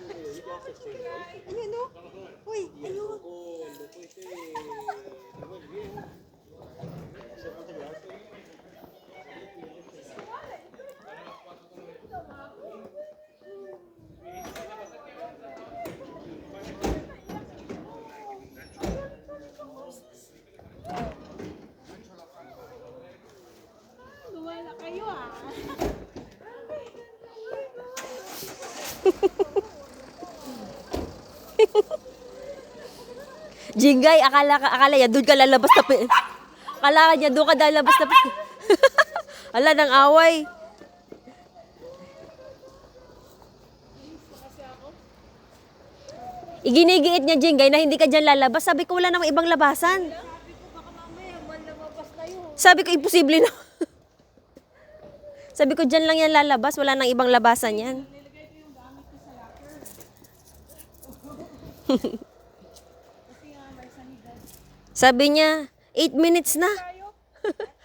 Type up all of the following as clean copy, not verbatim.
Ayun, no? Uy, ayun. Luwala kayo ah. Jingay, akala niya doon ka lalabas na akala niya doon ka lalabas na Ala, ng away. Iginigiit niya, Jingay, na hindi ka dyan lalabas. Sabi ko, wala namang ibang labasan. Sabi ko baka mamaya lumabas tayo. Sabi ko, imposible na. Sabi ko, dyan lang yan lalabas. Wala nang ibang labasan yan. Nilagay ko yung gamit ko sa locker. Kasi nga may sanidad. Sabi niya, 8 minutes na. Tayo?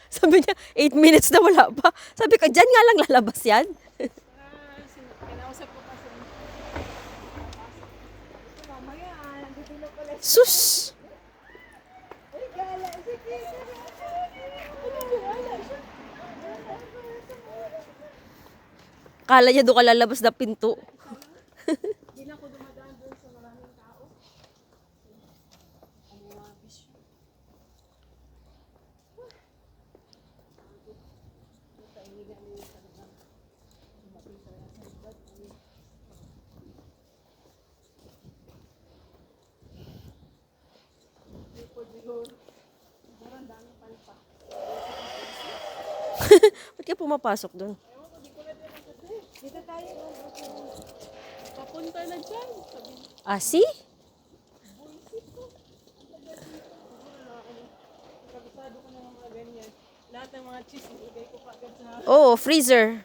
Sabi niya, 8 minutes na wala pa. Sabi ko, dyan nga lang lalabas yan. Kinausap ko kasi. Ito mamaya, nandito na pala. Sus! Uy, gala. Sige, Kala niya doon ka lalabas na pinto. Hindi na ako dumadaan doon sa maraming tao. Ano yung mga bisyo? Natainigan mo yung talagang dumating sa sanibad. Likod siguro. Siguro ang daming palpa. Ba't ka pumapasok doon? Ewan ko, di ko na din ako. Dito tayo. Papunta na dyan. Sabi niya. Ah, see? Kabisado ko ng mga ganyan. Lahat ng mga cheese, ilagay ko pa agad sa Oh, freezer.